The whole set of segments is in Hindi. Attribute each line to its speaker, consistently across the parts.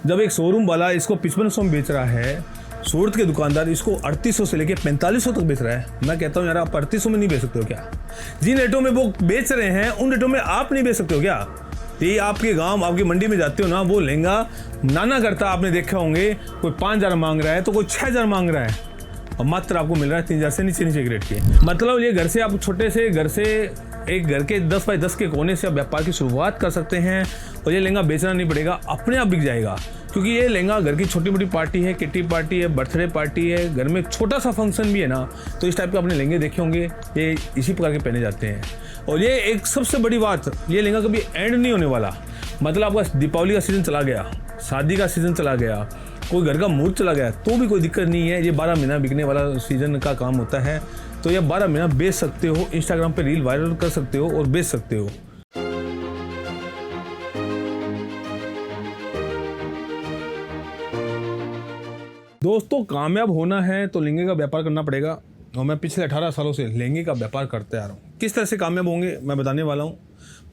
Speaker 1: जब एक शोरूम वाला इसको 5500 में बेच रहा है, सूरत के दुकानदार इसको 3800 से लेके 4500 तक बेच रहा है। मैं कहता हूँ यार, आप 3800 में नहीं बेच सकते हो क्या? जिन रेटों में वो बेच रहे हैं उन रेटों में आप नहीं बेच सकते हो क्या? ये आपके गांव, आपकी मंडी में जाते हो ना, वो लहंगा नाना करता आपने देखा होंगे, कोई 5000 मांग रहा है तो कोई 6000 मांग रहा है, और मात्र आपको मिल रहा है 3000 से नीचे ग्रेड के। मतलब ये घर से आप छोटे से घर से एक घर के 10 बाई 10 के कोने से आप व्यापार की शुरुआत कर सकते हैं, और ये लहंगा बेचना नहीं पड़ेगा, अपने आप बिक जाएगा। क्योंकि ये लहंगा घर की छोटी मोटी पार्टी है, किट्टी पार्टी है, बर्थडे पार्टी है, घर में छोटा सा फंक्शन भी है ना, तो इस टाइप के अपने लहंगे देखे होंगे, ये इसी प्रकार के पहने जाते हैं। और ये एक सबसे बड़ी बात, ये लहंगा कभी एंड नहीं होने वाला। मतलब आपका दीपावली का सीज़न चला गया, शादी का सीज़न चला गया, कोई घर का मूड चला गया, तो भी कोई दिक्कत नहीं है। ये 12 महीना बिकने वाला सीज़न का काम होता है, तो ये 12 महीना बेच सकते हो, इंस्टाग्राम पे रील वायरल कर सकते हो और बेच सकते हो। दोस्तों, कामयाब होना है तो लहंगे का व्यापार करना पड़ेगा, और मैं पिछले 18 सालों से लहंगे का व्यापार करते आ रहा हूँ। किस तरह से कामयाब होंगे मैं बताने वाला हूँ।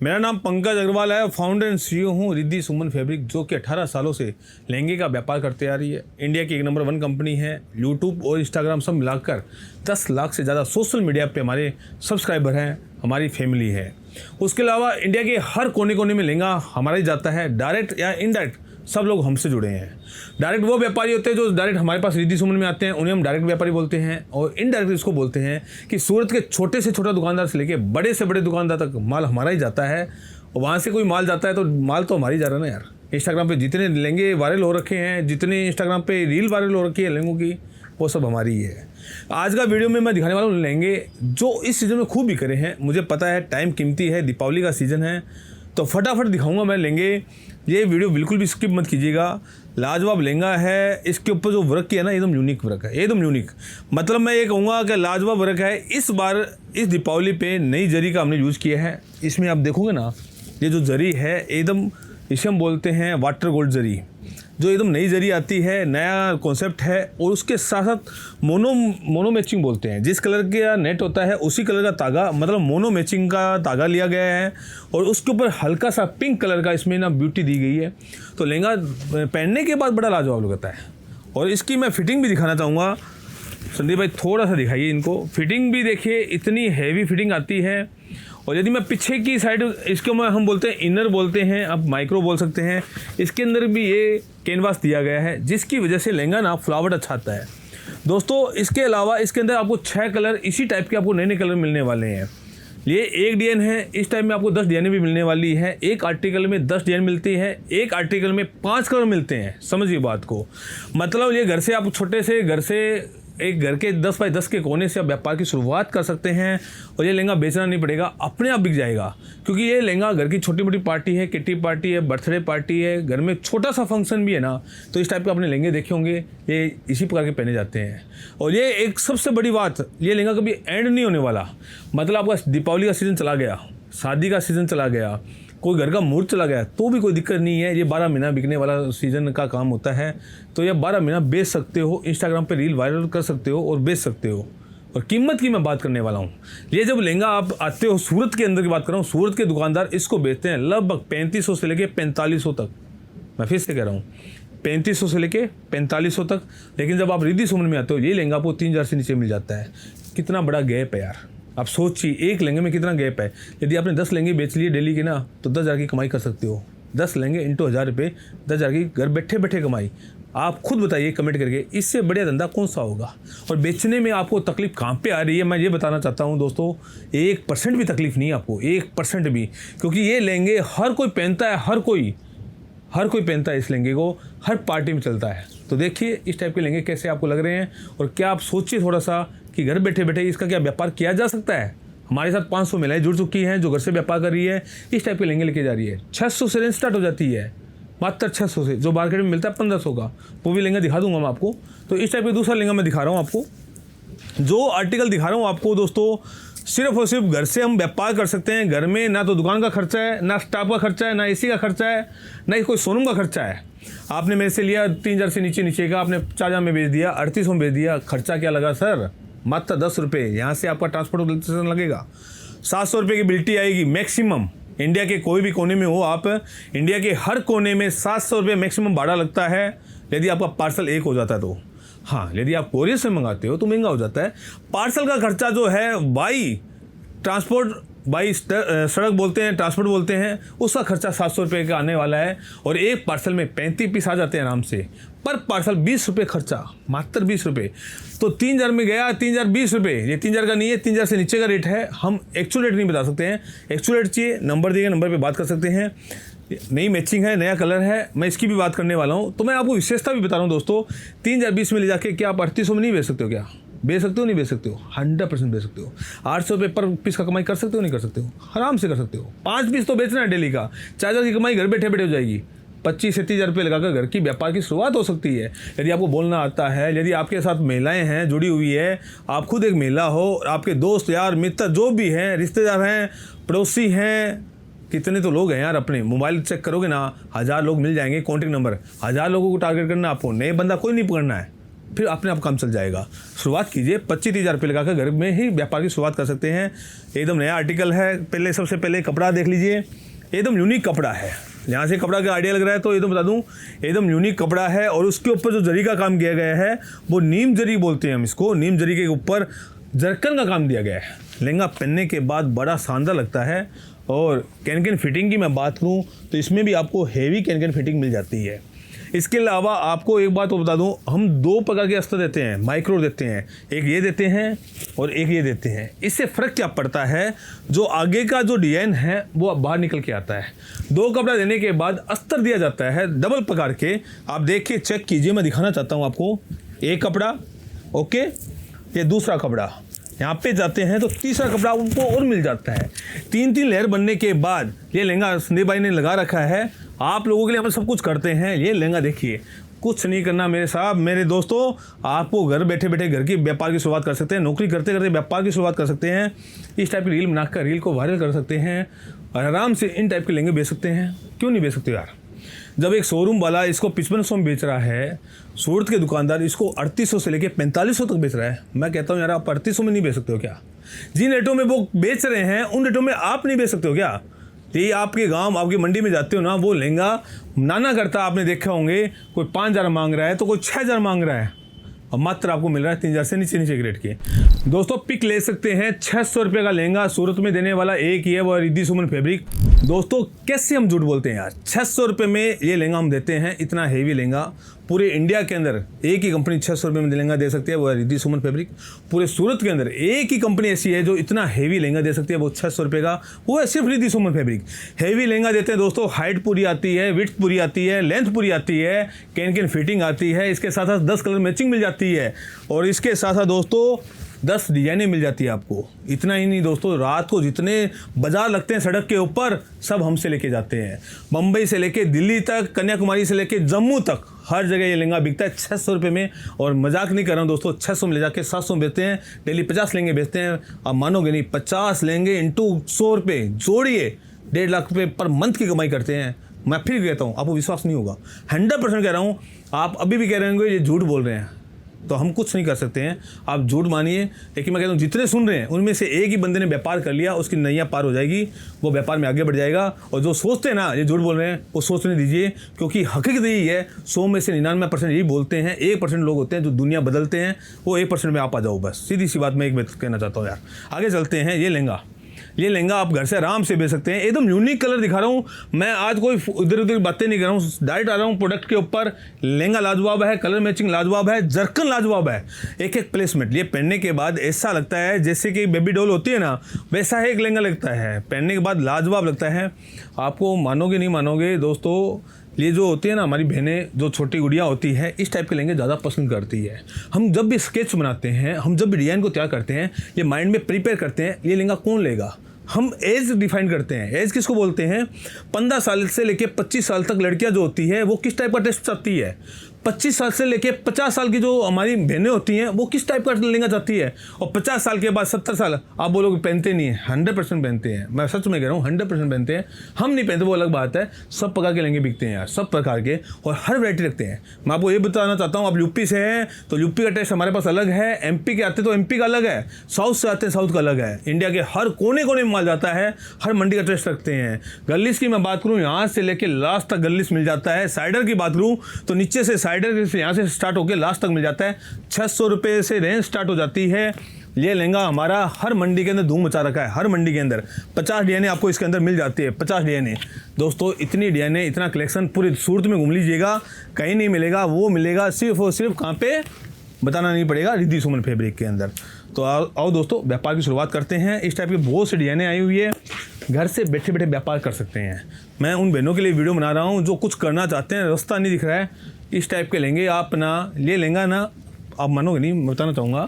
Speaker 1: मेरा नाम पंकज अग्रवाल है, फाउंडर एंड CEO हूँ रिद्धि सुमन फैब्रिक, जो कि 18 सालों से लहंगे का व्यापार करते आ रही है। इंडिया की 1 नंबर 1 कंपनी है। यूट्यूब और इंस्टाग्राम सब मिलाकर 10 लाख से ज़्यादा सोशल मीडिया पे हमारे सब्सक्राइबर हैं, हमारी फैमिली है। उसके अलावा इंडिया के हर कोने कोने में लहंगा हमारा ही जाता है, डायरेक्ट या इनडायरेक्ट सब लोग हमसे जुड़े हैं। डायरेक्ट वो व्यापारी होते हैं जो डायरेक्ट हमारे पास रिद्धि सुमन में आते हैं, उन्हें हम डायरेक्ट व्यापारी बोलते हैं। और इनडायरेक्ट इसको बोलते हैं कि सूरत के छोटे से छोटा दुकानदार से लेके बड़े से बड़े दुकानदार तक माल हमारा ही जाता है, और वहाँ से कोई माल जाता है तो माल तो हमारी जा रहा है ना यार। इंस्टाग्राम पे जितने लहंगे वायरल हो रखे हैं, जितने इंस्टाग्राम पे रील वायरल हो रखी है लहंगों की, वो सब हमारी ही है। आज का वीडियो में मैं दिखाने वाला हूँ लहंगे जो इस सीज़न में खूब बिक रहे हैं। मुझे पता है टाइम कीमती है, दीपावली का सीज़न है, तो फटाफट दिखाऊंगा मैं लहंगे। ये वीडियो बिल्कुल भी स्किप मत कीजिएगा। लाजवाब लहंगा है, इसके ऊपर जो वर्क किया ना, एकदम यूनिक वर्क है, एकदम यूनिक। मतलब मैं ये कहूँगा कि लाजवाब वर्क है। इस बार इस दीपावली पे नई जरी का हमने यूज़ किया है। इसमें आप देखोगे ना, ये जो जरी है एकदम, इसे हम बोलते हैं वाटर गोल्ड जरी, जो एकदम नई जरी आती है, नया कॉन्सेप्ट है। और उसके साथ साथ मोनो मैचिंग बोलते हैं, जिस कलर का नेट होता है उसी कलर का धागा, मतलब मोनो मैचिंग का धागा लिया गया है, और उसके ऊपर हल्का सा पिंक कलर का इसमें ना ब्यूटी दी गई है। तो लहंगा पहनने के बाद बड़ा लाजवाब लगता है। और इसकी मैं फिटिंग भी दिखाना चाहूँगा। संदीप भाई थोड़ा सा दिखाइए इनको, फिटिंग भी देखिए, इतनी हैवी फिटिंग आती है। और यदि मैं पीछे की साइड, इसको मैं हम बोलते हैं इनर बोलते हैं, आप माइक्रो बोल सकते हैं, इसके अंदर भी ये कैनवास दिया गया है, जिसकी वजह से लहंगा ना फ्लावर अच्छा आता है। दोस्तों, इसके अलावा इसके अंदर आपको 6 कलर, इसी टाइप के आपको नए नए कलर मिलने वाले हैं। ये एक डिजाइन है, इस टाइप में आपको 10 डिजाइनें भी मिलने वाली है। एक आर्टिकल में 10 डिजाइन मिलती है, एक आर्टिकल में 5 कलर मिलते हैं। समझिए बात को। मतलब ये घर से आप छोटे से घर से एक घर के 10 बाई 10 के कोने से आप व्यापार की शुरुआत कर सकते हैं, और ये लहंगा बेचना नहीं पड़ेगा, अपने आप बिक जाएगा। क्योंकि ये लहंगा घर की छोटी मोटी पार्टी है, किट्टी पार्टी है, बर्थडे पार्टी है, घर में छोटा सा फंक्शन भी है ना, तो इस टाइप के अपने लहंगे देखे होंगे, ये इसी प्रकार के पहने जाते हैं। और ये एक सबसे बड़ी बात, ये लहंगा कभी एंड नहीं होने वाला। मतलब आपका दीपावली का सीज़न चला गया, शादी का सीज़न चला गया, कोई घर का मूड चला गया, तो भी कोई दिक्कत नहीं है। ये 12 महीना बिकने वाला सीज़न का काम होता है, तो ये 12 महीना बेच सकते हो, इंस्टाग्राम पे रील वायरल कर सकते हो और बेच सकते हो। और कीमत की मैं बात करने वाला हूँ। ये जब लहंगा आप आते हो, सूरत के अंदर की बात कर रहा हूँ, सूरत के दुकानदार इसको बेचते हैं लगभग 3500 से लेके 4500 तक। मैं फिर से कह रहा हूँ, 3500 से लेके 4500 तक। लेकिन जब आप रिद्धि सुमन में आते हो, ये लहंगा आपको 3000 से नीचे मिल जाता है। कितना बड़ा गैप है यार, आप सोचिए एक लहंगे में कितना गैप है। यदि आपने 10 लहंगे बेच लिए डेली के ना, तो 10,000 की कमाई कर सकते हो। 10 लहंगे इंटू 1000 रुपये, 10,000 की घर बैठे बैठे कमाई। आप खुद बताइए कमेंट करके, इससे बढ़िया धंधा कौन सा होगा। और बेचने में आपको तकलीफ कहाँ पे आ रही है, मैं ये बताना चाहता हूँ दोस्तों, 1% भी तकलीफ नहीं है आपको, 1% भी। क्योंकि ये लहंगे हर कोई पहनता है, हर कोई पहनता है इस लहंगे को, हर पार्टी में चलता है। तो देखिए इस टाइप के लहंगे कैसे आपको लग रहे हैं, और क्या आप सोचिए थोड़ा सा कि घर बैठे बैठे इसका क्या व्यापार किया जा सकता है। हमारे साथ 500 महिलाएं जुड़ चुकी हैं जो घर से व्यापार कर रही है, इस टाइप के लहंगे लेके जा रही है। 600 से रेंज स्टार्ट हो जाती है, मात्र 600 से, जो मार्केट में मिलता है 1500 का, वो भी लहंगा दिखा दूंगा मैं आपको। तो इस टाइप का दूसरा लहंगा मैं दिखा रहा हूँ आपको। जो आर्टिकल दिखा रहा हूँ आपको दोस्तों, सिर्फ और सिर्फ घर से हम व्यापार कर सकते हैं। घर में ना तो दुकान का खर्चा है, ना स्टाफ का खर्चा है, ना AC का खर्चा है, ना ही कोई शोरूम का खर्चा है। आपने मेरे से लिया 3000 से नीचे का, आपने 4000 में बेच दिया, 3800 में बेच दिया, खर्चा क्या लगा सर? मात्र 10 रुपये। यहाँ से आपका ट्रांसपोर्टेशन लगेगा, 700 रुपये की बिल्टी आएगी मैक्सिमम, इंडिया के कोई भी कोने में हो आप, इंडिया के हर कोने में 700 रुपये मैक्सिमम भाड़ा लगता है यदि आपका पार्सल एक हो जाता है तो। हाँ, यदि आप कोरियर से मंगाते हो तो महंगा हो जाता है। पार्सल का खर्चा जो है बाई ट्रांसपोर्ट, बाई सड़क बोलते हैं, ट्रांसपोर्ट बोलते हैं, उसका खर्चा 700 रुपये का आने वाला है। और एक पार्सल में 35 पीस आ जाते हैं आराम से। पर पार्सल 20 रुपये खर्चा, मात्र 20 रुपये। तो 3000 में गया 3020 रुपये। ये 3000 का नहीं है, 3000 से नीचे का रेट है। हम एक्चुअल रेट नहीं बता सकते हैं। एक्चुअल रेट चाहिए, नंबर दिए गए नंबर पे बात कर सकते हैं। नई मैचिंग है, नया कलर है, मैं इसकी भी बात करने वाला हूँ। तो मैं आपको विशेषता भी बता रहा हूँ दोस्तों। 3020 में ले जाके क्या आप 3800 में नहीं बेच सकते हो? क्या बेच सकते हो? नहीं बेच सकते हो? 100% बेच सकते हो। 800 रुपये पर पीस का कमाई कर सकते हो? नहीं कर सकते हो? आराम से कर सकते हो। 5 पीस तो बेचना है डेली का, 4000 की कमाई घर बैठे बैठे हो जाएगी। 25 से 30,000 रुपये लगाकर घर की व्यापार की शुरुआत हो सकती है। यदि आपको बोलना आता है, यदि आपके साथ महिलाएं हैं जुड़ी हुई है, आप खुद एक महिला हो, आपके दोस्त यार मित्र जो भी हैं, रिश्तेदार हैं, पड़ोसी हैं, कितने तो लोग हैं यार, अपने मोबाइल चेक करोगे ना 1000 लोग मिल जाएंगे। कॉन्टेक्ट नंबर 1000 लोगों को टारगेट करना आपको, नए बंदा कोई नहीं पकड़ना है, फिर अपने आप काम चल जाएगा। शुरुआत कीजिए, 25-30 रुपये लगाकर घर में ही व्यापार की शुरुआत कर सकते हैं। एकदम नया आर्टिकल है। पहले सबसे पहले कपड़ा देख लीजिए, एकदम यूनिक कपड़ा है। यहाँ से कपड़ा का आइडिया लग रहा है तो एकदम बता दूँ, एकदम यूनिक कपड़ा है। और उसके ऊपर जो जरी का काम किया गया है वो नीम जरी बोलते हैं हम इसको। नीम जरी के ऊपर जरकन का काम दिया गया है। लहंगा पहनने के बाद बड़ा शानदार लगता है। और कैन फिटिंग की मैं बात करूँ तो इसमें भी आपको हेवी कैन फिटिंग मिल जाती है। इसके अलावा आपको एक बात तो बता दूं, हम 2 प्रकार के अस्तर देते हैं, माइक्रो देते हैं। एक ये देते हैं और एक ये देते हैं। इससे फ़र्क क्या पड़ता है, जो आगे का जो डिज़ाइन है वो बाहर निकल के आता है। 2 कपड़ा देने के बाद अस्तर दिया जाता है डबल प्रकार के। आप देखिए, चेक कीजिए, मैं दिखाना चाहता हूँ आपको। एक कपड़ा, ओके, ये दूसरा कपड़ा। यहाँ पे जाते हैं तो तीसरा कपड़ा उनको और मिल जाता है। 3-3 लेयर बनने के बाद ये लहंगा संदीप भाई ने लगा रखा है। आप लोगों के लिए हम सब कुछ करते हैं। ये लहंगा देखिए, कुछ नहीं करना मेरे साहब, मेरे दोस्तों। आपको घर बैठे बैठे घर की व्यापार की शुरुआत कर सकते हैं, नौकरी करते करते व्यापार की शुरुआत कर सकते हैं। इस टाइप की रील बनाकर रील को वायरल कर सकते हैं और आराम से इन टाइप के लहंगे बेच सकते हैं। क्यों नहीं बेच सकते यार? जब एक शोरूम वाला इसको 5500 में बेच रहा है, सूरत के दुकानदार इसको 3800 से लेके 4500 तक बेच रहा है। मैं कहता हूँ यार, आप 3800 में नहीं बेच सकते हो क्या? जिन रेटों में वो बेच रहे हैं उन रेटों में आप नहीं बेच सकते हो क्या? ये आपके गांव, आपकी मंडी में जाते हो ना, वो लहंगा नाना करता आपने देखा होंगे। कोई 5000 मांग रहा है तो कोई 6000 मांग रहा है, और मात्र आपको मिल रहा है 3000 से नीचे नीचे के रेट के। दोस्तों पिक ले सकते हैं। 600 रुपये का लहंगा सूरत में देने वाला एक ही है, वो रिद्धि सुमन फैब्रिक। दोस्तों कैसे हम झूठ बोलते हैं यार? 600 रुपये में ये लहंगा हम देते हैं। इतना हेवी लहंगा पूरे इंडिया के अंदर एक ही कंपनी 600 रुपये में लहंगा दे सकती है, वो है रिद्धि सुमन फैब्रिक। पूरे सूरत के अंदर एक ही कंपनी ऐसी है जो इतना हेवी लहंगा दे सकती है, वो 600 रुपये का, वो है सिर्फ रिद्धि सुमन फैब्रिक। हेवी लहंगा देते हैं दोस्तों। हाइट पूरी आती है, विड्थ पूरी आती है, लेंथ पूरी आती है, कैन फिटिंग आती है। इसके साथ साथ 10 कलर मैचिंग मिल जाती है, और इसके साथ साथ दोस्तों 10 डिजाइनें मिल जाती है आपको। इतना ही नहीं दोस्तों, रात को जितने बाजार लगते हैं सड़क के ऊपर, सब हमसे लेके जाते हैं। मुंबई से लेके दिल्ली तक, कन्याकुमारी से लेके जम्मू तक, हर जगह ये लहंगा बिकता है 600 रुपये में। और मजाक नहीं कर रहा हूँ दोस्तों, 600 में ले जाके 700 में बेचते हैं। डेली 50 लहंगे बेचते हैं। आप मानोगे नहीं, 50 लहंगे इंटू 100 रुपये जोड़िए, 1.5 लाख रुपये पर मंथ की कमाई करते हैं। मैं फिर कहता हूँ, आपको विश्वास नहीं होगा, 100% कह रहा हूँ। आप अभी भी कह रहे होंगे ये झूठ बोल रहे हैं, तो हम कुछ नहीं कर सकते हैं। आप झूठ मानिए, लेकिन मैं कहता हूँ जितने सुन रहे हैं उनमें से एक ही बंदे ने व्यापार कर लिया, उसकी नैया पार हो जाएगी, वो व्यापार में आगे बढ़ जाएगा। और जो सोचते हैं ना ये झूठ बोल रहे हैं, वो सोचने दीजिए, क्योंकि हकीकत यही है। 100 में से 99% यही बोलते हैं। 1% लोग होते हैं जो दुनिया बदलते हैं, वो 1% में आप आ जाओ बस। सीधी सी बात मैं एक बात कहना चाहता हूँ यार। आगे चलते हैं। ये लहंगा आप घर से आराम से बेच सकते हैं। एकदम यूनिक कलर दिखा रहा हूँ मैं आज, कोई इधर उधर बातें नहीं कर रहा हूँ, डायरेक्ट आ रहा हूँ प्रोडक्ट के ऊपर। लहंगा लाजवाब है, कलर मैचिंग लाजवाब है, जरकन लाजवाब है, एक एक प्लेसमेंट। ये पहनने के बाद ऐसा लगता है जैसे कि बेबी डॉल होती है ना, वैसा है एक लहंगा लगता है। पहनने के बाद लाजवाब लगता है। आपको मानोगे नहीं मानोगे दोस्तों, ये जो होती है ना हमारी बहनें, जो छोटी गुड़िया होती है, इस टाइप के लहंगे ज़्यादा पसंद करती है। हम जब भी स्केच बनाते हैं, हम जब भी डिज़ाइन को तैयार करते हैं, ये माइंड में प्रिपेयर करते हैं ये लहंगा कौन लेगा। हम एज डिफाइन करते हैं। एज किसको बोलते हैं? 15 साल से लेके 25 साल तक लड़कियां जो होती है वो किस टाइप का ड्रेस चाहती है। 25 साल से लेके 50 साल की जो हमारी बहनें होती हैं वो किस टाइप का लहंगा चाहती है, और 50 साल के बाद 70 साल आप बोलोगे पहनते नहीं है, 100% पहनते हैं। मैं सच में कह रहा हूँ 100% पहनते हैं। हम नहीं पहनते वो अलग बात है, सब प्रकार के लहंगे बिकते हैं यार, सब प्रकार के, और हर वैरायटी रखते हैं। मैं आपको ये बताना चाहता हूँ, आप यूपी से हैं तो यूपी का टेस्ट हमारे पास अलग है, एमपी के आते तो एमपी का अलग है, साउथ से आते हैं साउथ का अलग है। इंडिया के हर कोने कोने में माल जाता है, हर मंडी का टेस्ट रखते हैं। गलीस की मैं बात करूँ, यहाँ से लेके लास्ट तक गलीस मिल जाता है। साइडर की बात करूँ तो नीचे से साइडर से यहाँ से स्टार्ट होकर लास्ट तक मिल जाता है। 600 रुपये से रेंज स्टार्ट हो जाती है। ये लहंगा हमारा हर मंडी के अंदर धूम मचा रखा है, हर मंडी के अंदर 50 डिजाइने आपको इसके अंदर मिल जाती है, 50 डिजाइने। दोस्तों इतनी डिजाइने, इतना कलेक्शन पूरी सूरत में घूम लीजिएगा, कहीं नहीं मिलेगा। वो मिलेगा सिर्फ और सिर्फ कहाँ पे, बताना नहीं पड़ेगा, रिद्धि सुमन फैब्रिक के अंदर। तो आओ दोस्तों व्यापार की शुरुआत करते हैं। इस टाइप की बहुत सी डिजाइने आई हुई है, घर से बैठे बैठे व्यापार कर सकते हैं। मैं उन बहनों के लिए वीडियो बना रहा हूँ जो कुछ करना चाहते हैं, रास्ता नहीं दिख रहा है। इस टाइप के लहंगे आप ना, ये लहंगा ना आप मानोगे नहीं, मैं बताना चाहूँगा,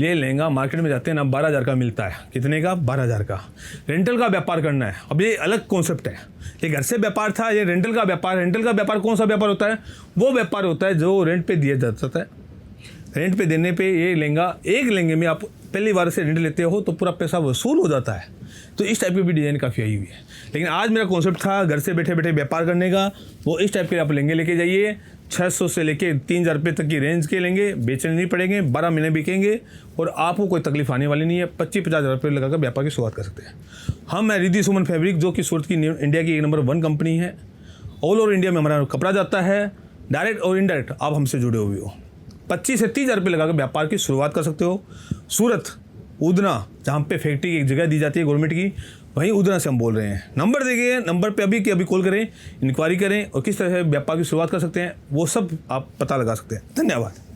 Speaker 1: ये लहंगा मार्केट में जाते हैं ना 12,000 का मिलता है। कितने का? 12,000 का। रेंटल का व्यापार करना है, अब ये अलग कॉन्सेप्ट है। ये घर से व्यापार था, ये रेंटल का व्यापार। रेंटल का व्यापार कौन सा व्यापार होता है? वो व्यापार होता है जो रेंट पे दिया जाता है। रेंट पे देने पे ये लहंगा, एक लहंगे में आप पहली बार से रेंट लेते हो तो पूरा पैसा वसूल हो जाता है। तो इस टाइप की भी डिज़ाइन काफ़ी आई हुई है। लेकिन आज मेरा कॉन्सेप्ट था घर से बैठे बैठे व्यापार करने का। वो इस टाइप के आप लहंगे लेके जाइए, 600 से लेके 3,000 रुपये तक की रेंज के लेंगे, बेचने नहीं पड़ेंगे, 12 महीने बिकेंगे और आपको कोई तकलीफ आने वाली नहीं है। 25-50 हज़ार रुपये लगाकर व्यापार की शुरुआत कर सकते हैं। हम है रिद्धि सुमन फैब्रिक, जो कि सूरत की इंडिया की 1 नंबर 1 कंपनी है। ऑल ओवर इंडिया में हमारा कपड़ा जाता है, डायरेक्ट और इनडायरेक्ट आप हमसे जुड़े हुए हो। 25 से 30 हज़ार रुपये लगाकर व्यापार की शुरुआत कर सकते हो। सूरत उधना, जहाँ पे फैक्ट्री की एक जगह दी जाती है गवर्नमेंट की, वहीं उधना से हम बोल रहे हैं। नंबर देखिए, नंबर पे अभी कॉल करें, इंक्वायरी करें और किस तरह से व्यापार की शुरुआत कर सकते हैं वो सब आप पता लगा सकते हैं। धन्यवाद।